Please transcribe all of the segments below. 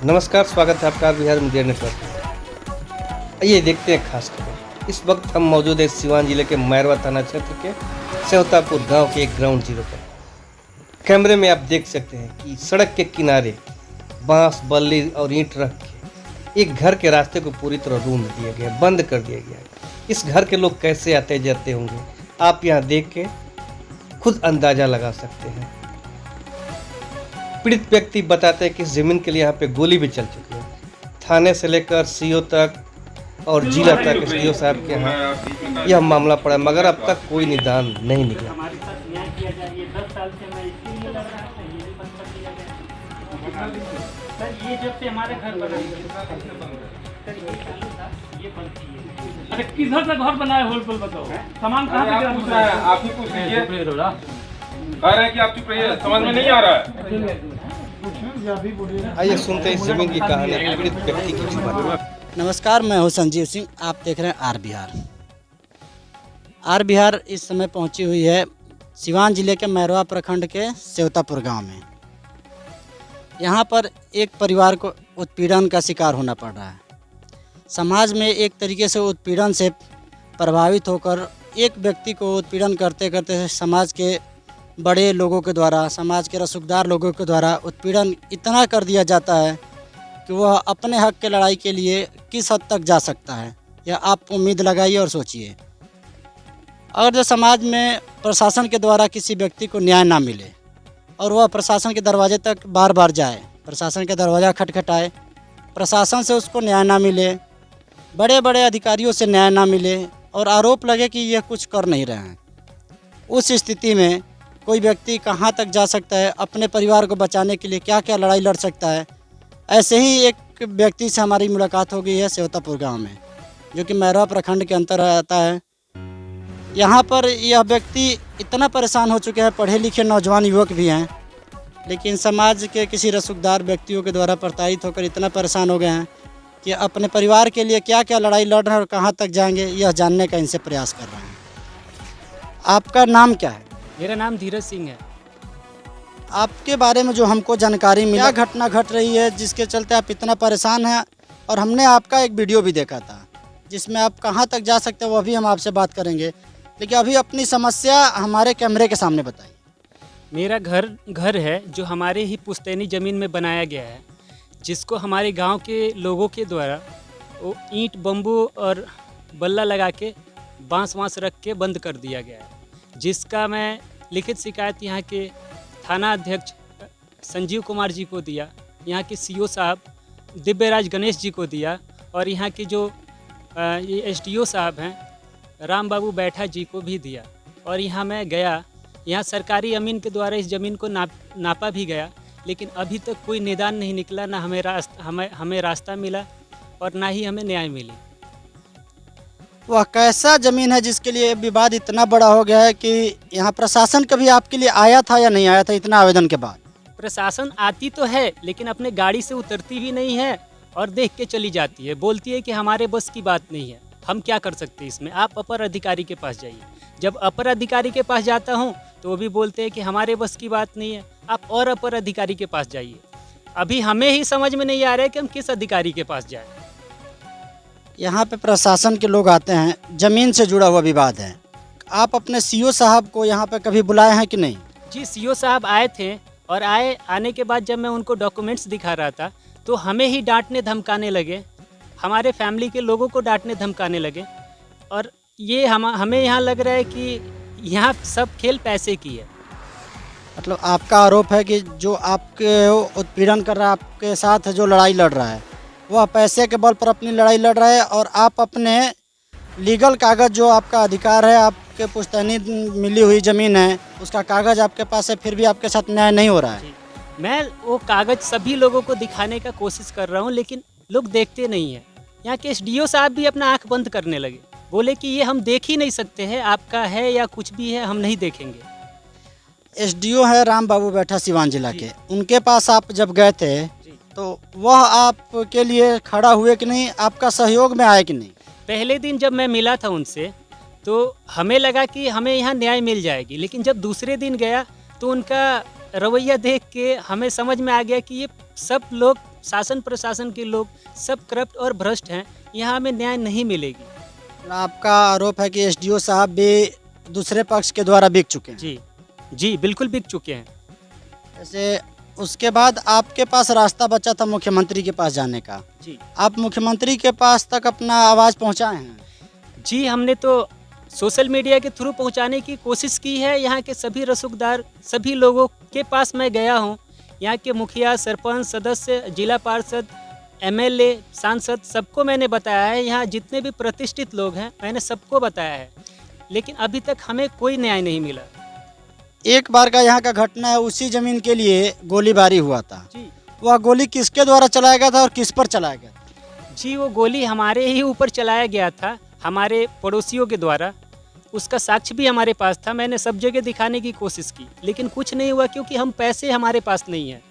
नमस्कार, स्वागत है आपका बिहार मीडिया नेटवर्क में। आइए देखते हैं खास खबर। इस वक्त हम मौजूद हैं सिवान जिले के मैरवा थाना क्षेत्र के सेवतापुर गांव के एक ग्राउंड जीरो पर। कैमरे में आप देख सकते हैं कि सड़क के किनारे बांस, बल्ली और ईंट रख के एक घर के रास्ते को पूरी तरह रूम दिया गया, बंद कर दिया गया है। इस घर के लोग कैसे आते जाते होंगे, आप यहाँ देख के खुद अंदाजा लगा सकते हैं। पीड़ित व्यक्ति बताते हैं कि इस जमीन के लिए यहाँ पे गोली भी चल चुकी है। थाने से लेकर सीओ तक और जिला तक एसडीओ साहब के यहाँ यह मामला पड़ा, मगर अब तक कोई निदान नहीं निकला। अरे किधर से घर बनाए होलसेल बताओ, सामान कहाँ से पूछ रहा है? आप ही पूछ लीजिए। कह रहे हैं कि आप चुप रहिए, समझ में नहीं आ रहा है। आइए सुनते हैं इस जमीन की कहानी पीड़ित व्यक्ति की जुबानी। नमस्कार, मैं हूं संजीव सिंह। आप देख रहे हैं आर बिहार। आर बिहार इस समय पहुंची हुई है सिवान जिले के मैरवा प्रखंड के सेवतापुर गांव में। यहां पर एक परिवार को उत्पीड़न का शिकार होना पड़ रहा है। समाज में एक तरीके से उत्पीड़न से प्रभावित होकर एक व्यक्ति को उत्पीड़न करते करते समाज के बड़े लोगों के द्वारा, समाज के रसूखदार लोगों के द्वारा उत्पीड़न इतना कर दिया जाता है कि वह अपने हक के लड़ाई के लिए किस हद तक जा सकता है, यह आप उम्मीद लगाइए और सोचिए। अगर जो समाज में प्रशासन के द्वारा किसी व्यक्ति को न्याय ना मिले और वह प्रशासन के दरवाजे तक बार बार जाए, प्रशासन का दरवाज़ा खटखटाए, प्रशासन से उसको न्याय ना मिले, बड़े बड़े अधिकारियों से न्याय ना मिले और आरोप लगे कि यह कुछ कर नहीं रहे हैं, उस स्थिति में कोई व्यक्ति कहाँ तक जा सकता है, अपने परिवार को बचाने के लिए क्या क्या लड़ाई लड़ सकता है। ऐसे ही एक व्यक्ति से हमारी मुलाकात हो गई है सेवतापुर गांव में, जो कि मैरवा प्रखंड के अंतर्गत आता है। यहाँ पर यह व्यक्ति इतना परेशान हो चुके हैं, पढ़े लिखे नौजवान युवक भी हैं, लेकिन समाज के किसी रसूखदार व्यक्तियों के द्वारा प्रताड़ित होकर इतना परेशान हो गए हैं कि अपने परिवार के लिए क्या क्या लड़ाई लड़ रहे हैं और कहाँ तक जाएंगे, यह जानने का इनसे प्रयास कर रहे हैं। आपका नाम क्या है? मेरा नाम धीरज सिंह है। आपके बारे में जो हमको जानकारी मिली, क्या घटना घट रही है जिसके चलते आप इतना परेशान हैं? और हमने आपका एक वीडियो भी देखा था जिसमें आप कहाँ तक जा सकते हैं, वह भी हम आपसे बात करेंगे, लेकिन अभी अपनी समस्या हमारे कैमरे के सामने बताइए। मेरा घर है जो हमारे ही पुश्तैनी ज़मीन में बनाया गया है, जिसको हमारे गांव के लोगों के द्वारा वो ईंट, बम्बू और बल्ला लगा के बांस रख के बंद कर दिया गया है, जिसका मैं लिखित शिकायत यहाँ के थाना अध्यक्ष संजीव कुमार जी को दिया, यहाँ के सीओ साहब दिव्यराज गणेश जी को दिया और यहाँ के जो ये एसडीओ साहब हैं राम बाबू बैठा जी को भी दिया। और यहाँ मैं गया, यहाँ सरकारी अमीन के द्वारा इस ज़मीन को नापा भी गया, लेकिन अभी तक कोई निदान नहीं निकला, ना हमें रास्ता मिला और ना ही हमें न्याय मिली। वह कैसा ज़मीन है जिसके लिए विवाद इतना बड़ा हो गया है कि यहाँ प्रशासन कभी आपके लिए आया था या नहीं आया था इतना आवेदन के बाद? प्रशासन आती तो है, लेकिन अपने गाड़ी से उतरती भी नहीं है और देख के चली जाती है, बोलती है कि हमारे बस की बात नहीं है, हम क्या कर सकते हैं इसमें, आप अपर अधिकारी के पास जाइए। जब अपर अधिकारी के पास जाता हूँ तो वो भी बोलते हैं कि हमारे बस की बात नहीं है, आप और अपर अधिकारी के पास जाइए। अभी हमें ही समझ में नहीं आ रहा है कि हम किस अधिकारी के पास जाएँ। यहाँ पे प्रशासन के लोग आते हैं, ज़मीन से जुड़ा हुआ विवाद है, आप अपने सीओ साहब को यहाँ पे कभी बुलाए हैं कि नहीं? जी, सीओ साहब आए थे और आने के बाद जब मैं उनको डॉक्यूमेंट्स दिखा रहा था तो हमें ही डांटने धमकाने लगे, हमारे फैमिली के लोगों को डांटने धमकाने लगे। और ये हमें यहाँ लग रहा है कि यहाँ सब खेल पैसे की है। मतलब आपका आरोप है कि जो आपके उत्पीड़न कर रहा है, आपके साथ जो लड़ाई लड़ रहा है, वह पैसे के बल पर अपनी लड़ाई लड़ रहा है और आप अपने लीगल कागज़, जो आपका अधिकार है, आपके पुश्तैनी मिली हुई ज़मीन है, उसका कागज़ आपके पास है, फिर भी आपके साथ न्याय नहीं हो रहा है। मैं वो कागज़ सभी लोगों को दिखाने का कोशिश कर रहा हूँ, लेकिन लोग देखते नहीं हैं। यहाँ के एसडीओ साहब भी अपना आँख बंद करने लगे, बोले कि ये हम देख ही नहीं सकते हैं, आपका है या कुछ भी है हम नहीं देखेंगे। एसडीओ है राम बाबू बैठा सिवान जिला के, उनके पास आप जब गए थे तो वह आपके लिए खड़ा हुए कि नहीं, आपका सहयोग में आए कि नहीं? पहले दिन जब मैं मिला था उनसे तो हमें लगा कि हमें यहाँ न्याय मिल जाएगी, लेकिन जब दूसरे दिन गया तो उनका रवैया देख के हमें समझ में आ गया कि ये सब लोग शासन प्रशासन के लोग सब करप्ट और भ्रष्ट हैं, यहाँ हमें न्याय नहीं मिलेगी। आपका आरोप है कि एसडीओ साहब भी दूसरे पक्ष के द्वारा बिक चुके हैं। जी जी, बिल्कुल बिक चुके हैं। जैसे उसके बाद आपके पास रास्ता बचा था मुख्यमंत्री के पास जाने का। जी आप मुख्यमंत्री के पास तक अपना आवाज़ पहुंचाए हैं? जी, हमने तो सोशल मीडिया के थ्रू पहुंचाने की कोशिश की है। यहाँ के सभी रसूखदार, सभी लोगों के पास मैं गया हूँ। यहाँ के मुखिया, सरपंच, सदस्य, जिला पार्षद, एमएलए, सांसद, सबको मैंने बताया है। यहाँ जितने भी प्रतिष्ठित लोग हैं मैंने सबको बताया है, लेकिन अभी तक हमें कोई न्याय नहीं मिला। एक बार का यहाँ का घटना है, उसी ज़मीन के लिए गोलीबारी हुआ था। जी वह गोली किसके द्वारा चलाया गया था और किस पर चलाया गया था? जी, वो गोली हमारे ही ऊपर चलाया गया था, हमारे पड़ोसियों के द्वारा। उसका साक्ष्य भी हमारे पास था। मैंने सब जगह दिखाने की कोशिश की, लेकिन कुछ नहीं हुआ, क्योंकि हम पैसे हमारे पास नहीं है।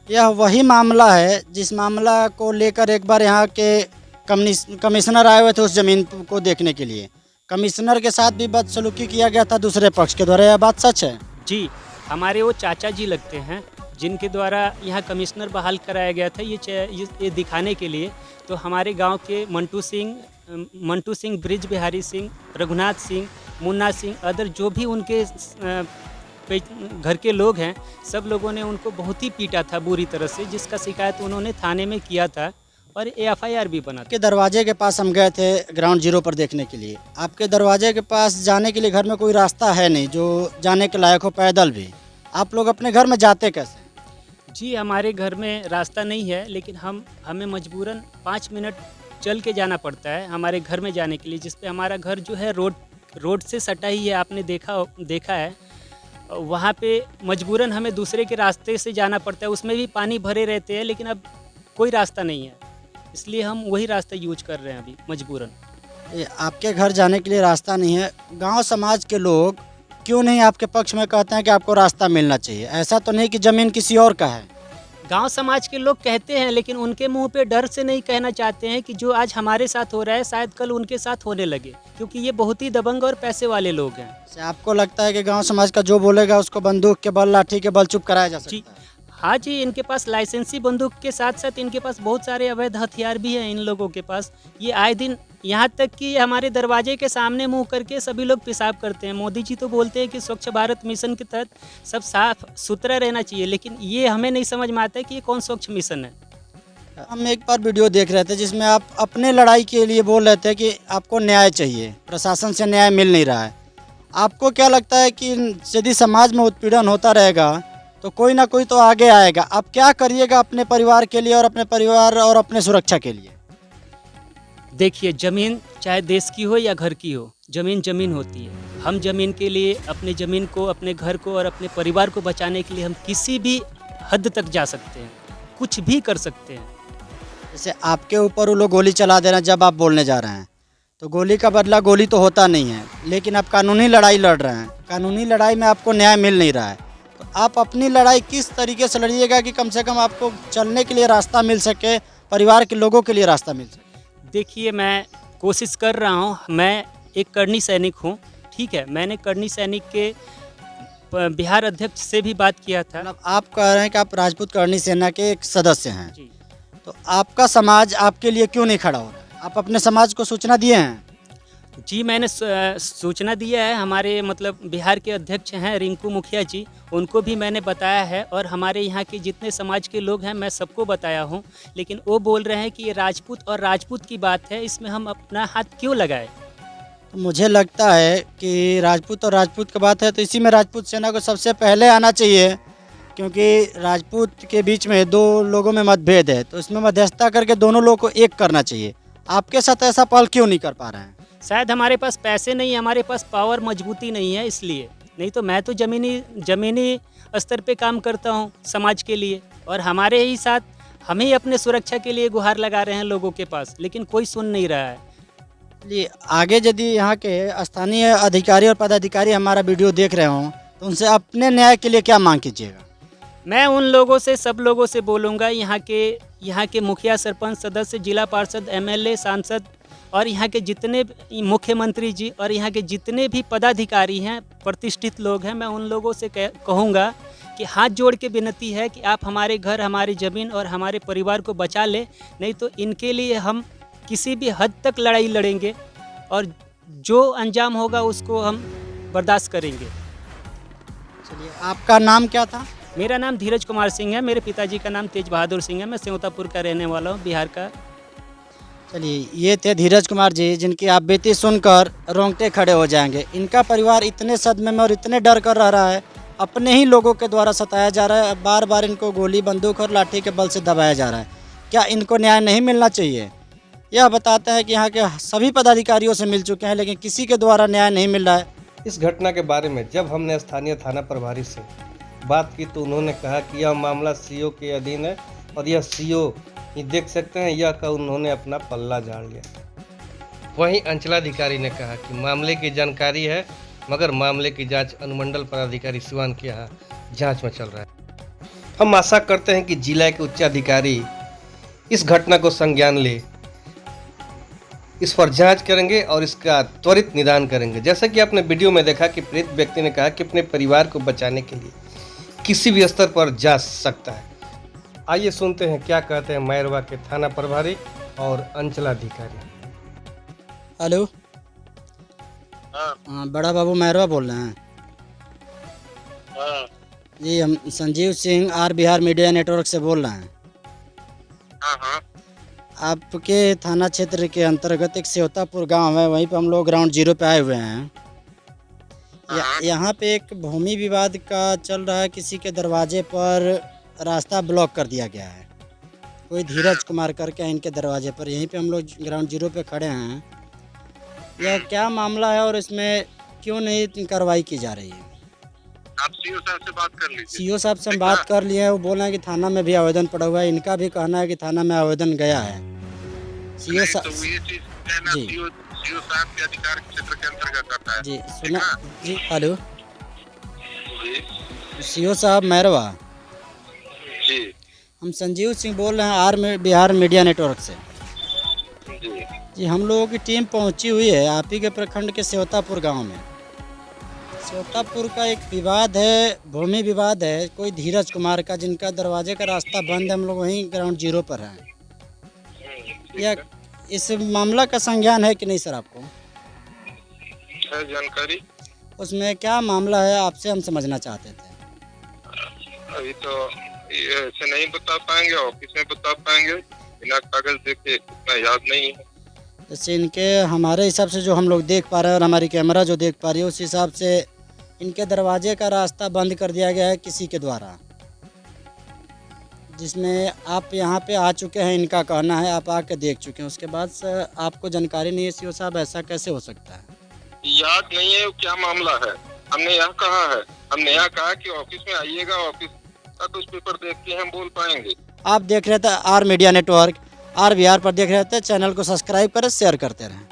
यह वही मामला है जिस मामला को लेकर एक बार यहाँ के कमिश्नर आए हुए थे उस ज़मीन को देखने के लिए। कमिश्नर के साथ भी बदसलूकी किया गया था दूसरे पक्ष के द्वारा, यह बात सच है? जी, हमारे वो चाचा जी लगते हैं जिनके द्वारा यहाँ कमिश्नर बहाल कराया गया था ये दिखाने के लिए। तो हमारे गांव के मंटू सिंह, ब्रिज बिहारी सिंह, रघुनाथ सिंह, मुन्ना सिंह, अदर जो भी उनके घर के लोग हैं, सब लोगों ने उनको बहुत ही पीटा था बुरी तरह से, जिसका शिकायत उन्होंने थाने में किया था और एफआईआर भी बना था। आपके दरवाजे के पास हम गए थे ग्राउंड जीरो पर देखने के लिए। आपके दरवाजे के पास जाने के लिए घर में कोई रास्ता है नहीं जो जाने के लायक हो, पैदल भी। आप लोग अपने घर में जाते कैसे? जी, हमारे घर में रास्ता नहीं है, लेकिन हमें मजबूरन 5 मिनट चल के जाना पड़ता है हमारे घर में जाने के लिए, जिस पे हमारा घर जो है रोड से सटा ही है। आपने देखा है, वहाँ पे मजबूरन हमें दूसरे के रास्ते से जाना पड़ता है। उसमें भी पानी भरे रहते हैं, लेकिन अब कोई रास्ता नहीं है, इसलिए हम वही रास्ता यूज कर रहे हैं अभी मजबूरन। आपके घर जाने के लिए रास्ता नहीं है, गांव समाज के लोग क्यों नहीं आपके पक्ष में कहते हैं कि आपको रास्ता मिलना चाहिए? ऐसा तो नहीं कि ज़मीन किसी और का है? गांव समाज के लोग कहते हैं, लेकिन उनके मुंह पे डर से नहीं कहना चाहते हैं कि जो आज हमारे साथ हो रहा है शायद कल उनके साथ होने लगे, क्योंकि ये बहुत ही दबंग और पैसे वाले लोग हैं। से आपको लगता है कि गांव समाज का जो बोलेगा उसको बंदूक के बल, लाठी के बल चुप कराया जा जी सकता है? हाँ जी, इनके पास लाइसेंसी बंदूक के साथ साथ इनके पास बहुत सारे अवैध हथियार भी हैं इन लोगों के पास। ये आए दिन, यहाँ तक कि हमारे दरवाजे के सामने मुंह करके सभी लोग पेशाब करते हैं। मोदी जी तो बोलते हैं कि स्वच्छ भारत मिशन के तहत सब साफ सुथरा रहना चाहिए, लेकिन ये हमें नहीं समझ में आता है कि ये कौन स्वच्छ मिशन है। हम एक बार वीडियो देख रहे थे जिसमें आप अपने लड़ाई के लिए बोल रहे थे कि आपको न्याय चाहिए, प्रशासन से न्याय मिल नहीं रहा है। आपको क्या लगता है कि यदि समाज में उत्पीड़न होता रहेगा तो कोई ना कोई तो आगे आएगा? आप क्या करिएगा अपने परिवार के लिए और अपने परिवार और अपने सुरक्षा के लिए? देखिए, ज़मीन चाहे देश की हो या घर की हो, ज़मीन ज़मीन होती है। हम ज़मीन के लिए, अपने ज़मीन को, अपने घर को और अपने परिवार को बचाने के लिए हम किसी भी हद तक जा सकते हैं, कुछ भी कर सकते हैं। जैसे आपके ऊपर वो लोग गोली चला दे रहे हैं जब आप बोलने जा रहे हैं, तो गोली का बदला गोली तो होता नहीं है, लेकिन आप कानूनी लड़ाई लड़ रहे हैं। कानूनी लड़ाई में आपको न्याय मिल नहीं रहा है, तो आप अपनी लड़ाई किस तरीके से लड़िएगा कि कम से कम आपको चलने के लिए रास्ता मिल सके, परिवार के लोगों के लिए रास्ता मिल सके? देखिए, मैं कोशिश कर रहा हूँ। मैं एक करनी सैनिक हूँ, ठीक है। मैंने करनी सैनिक के बिहार अध्यक्ष से भी बात किया था। मतलब आप कह रहे हैं कि आप राजपूत करनी सेना के एक सदस्य हैं, जी तो आपका समाज आपके लिए क्यों नहीं खड़ा हो रहा है? आप अपने समाज को सूचना दिए हैं? जी, मैंने सूचना दिया है। हमारे मतलब बिहार के अध्यक्ष हैं रिंकू मुखिया जी, उनको भी मैंने बताया है, और हमारे यहाँ के जितने समाज के लोग हैं मैं सबको बताया हूँ, लेकिन वो बोल रहे हैं कि ये राजपूत और राजपूत की बात है, इसमें हम अपना हाथ क्यों लगाएं। तो मुझे लगता है कि राजपूत और राजपूत की बात है तो इसी में राजपूत सेना को सबसे पहले आना चाहिए, क्योंकि राजपूत के बीच में दो लोगों में मतभेद है, तो इसमें मध्यस्थता करके दोनों लोगों को एक करना चाहिए। आपके साथ ऐसा पहल क्यों नहीं कर पा रहे हैं? शायद हमारे पास पैसे नहीं है, हमारे पास पावर मजबूती नहीं है, इसलिए। नहीं तो मैं तो ज़मीनी स्तर पे काम करता हूँ समाज के लिए, और हमारे ही साथ हम ही अपने सुरक्षा के लिए गुहार लगा रहे हैं लोगों के पास, लेकिन कोई सुन नहीं रहा है। जी, आगे यदि यहाँ के स्थानीय अधिकारी और पदाधिकारी हमारा वीडियो देख रहे हों तो उनसे अपने न्याय के लिए क्या मांग कीजिएगा? मैं उन लोगों से, सब लोगों से बोलूँगा, यहाँ के मुखिया, सरपंच, सदस्य, जिला पार्षद, एमएलए, सांसद, और यहाँ के जितने मुख्यमंत्री जी और यहाँ के जितने भी पदाधिकारी हैं, प्रतिष्ठित लोग हैं, मैं उन लोगों से कहूँगा कि हाथ जोड़ के विनती है कि आप हमारे घर, हमारी ज़मीन और हमारे परिवार को बचा ले, नहीं तो इनके लिए हम किसी भी हद तक लड़ाई लड़ेंगे और जो अंजाम होगा उसको हम बर्दाश्त करेंगे। चलिए, आपका नाम क्या था? मेरा नाम धीरज कुमार सिंह है, मेरे पिताजी का नाम तेज बहादुर सिंह है, मैं सेवतापुर का रहने वाला हूँ, बिहार का। चलिए, ये थे धीरज कुमार जी, जिनकी आप बीती सुनकर रोंगटे खड़े हो जाएंगे। इनका परिवार इतने सदमे में और इतने डर कर रह रहा है, अपने ही लोगों के द्वारा सताया जा रहा है, बार बार इनको गोली, बंदूक और लाठी के बल से दबाया जा रहा है। क्या इनको न्याय नहीं मिलना चाहिए? यह बताते हैं कि यहाँ के सभी पदाधिकारियों से मिल चुके हैं, लेकिन किसी के द्वारा न्याय नहीं मिल रहा है। इस घटना के बारे में जब हमने स्थानीय थाना प्रभारी से बात की तो उन्होंने कहा कि यह मामला सीओ के अधीन है और यह सीओ ही देख सकते हैं, यह का उन्होंने अपना पल्ला झाड़ लिया। वहीं अंचलाधिकारी ने कहा कि मामले की जानकारी है, मगर मामले की जांच अनुमंडल पदाधिकारी सिवान के यहाँ जांच में चल रहा है। हम आशा करते हैं कि जिला के उच्चाधिकारी इस घटना को संज्ञान ले, इस पर जांच करेंगे और इसका त्वरित निदान करेंगे। जैसा कि आपने वीडियो में देखा कि पीड़ित व्यक्ति ने कहा कि अपने परिवार को बचाने के लिए किसी भी स्तर पर जा सकता है। आइए सुनते हैं क्या कहते हैं मैरवा के थाना प्रभारी और अंचलाधिकारी। हेलो, हाँ, बड़ा बाबू मैरवा बोल रहे हैं? जी, हम Sanjeev Singh R Bihar media network से बोल रहे हैं। आपके थाना क्षेत्र के अंतर्गत एक सेवतापुर गांव है, वहीं पे हम लोग ग्राउंड जीरो पे आए हुए हैं। यहाँ पे एक भूमि विवाद का चल रहा है, किसी के दरवाजे पर रास्ता ब्लॉक कर दिया गया है, कोई धीरज कुमार करके है इनके दरवाजे पर। यहीं पे हम लोग ग्राउंड जीरो पे खड़े हैं। यह क्या मामला है और इसमें क्यों नहीं कार्रवाई की जा रही है? आप सीओ साहब से बात कर लीजिए। सीओ साहब से हम बात कर लिए हैं, वो बोल रहे हैं कि थाना में भी आवेदन पड़ा हुआ है। इनका भी कहना है कि थाना में आवेदन गया है। सीओ तो साहब ये चीज कहना जी। सीओ साहब के अधिकार क्षेत्र के अंतर्गत आता है। जी, सुना जी। हेलो, जी सीओ साहब मैरवा, जी हम संजीव सिंह बोल रहे हैं आर बिहार मीडिया नेटवर्क से। जी जी, हम लोगों की टीम पहुंची हुई है आप ही के प्रखंड के सेवतापुर गांव में। सेवतापुर का एक विवाद है, भूमि विवाद है, कोई धीरज कुमार का, जिनका दरवाजे का रास्ता बंद है। हम लोग वहीं ग्राउंड जीरो पर हैं। या इस मामला का संज्ञान है कि नहीं सर आपको? है जानकारी। उसमें क्या मामला है आपसे हम समझना चाहते थे। अभी तो ये ऐसे नहीं बता पाएंगे, ऑफिस में बता पाएंगे, बिना कागज देखे इतना याद नहीं है। जैसे इनके हमारे हिसाब से जो हम लोग देख पा रहे हैं और हमारी कैमरा जो देख पा रही है, उस हिसाब से इनके दरवाजे का रास्ता बंद कर दिया गया है किसी के द्वारा, जिसमें आप यहाँ पे आ चुके हैं। इनका कहना है आप आके देख चुके हैं, उसके बाद से आपको जानकारी नहीं है। सीओ साहब, ऐसा कैसे हो सकता है? याद नहीं है क्या मामला है। हमने यहाँ कहा है, हमने यहाँ कहा कि ऑफिस में आइएगा, ऑफिस का कुछ पेपर देख के हम बोल पाएंगे। आप देख रहे थे R media network, R Bihar पर देख रहे थे। चैनल को सब्सक्राइब करें, शेयर करते रहें।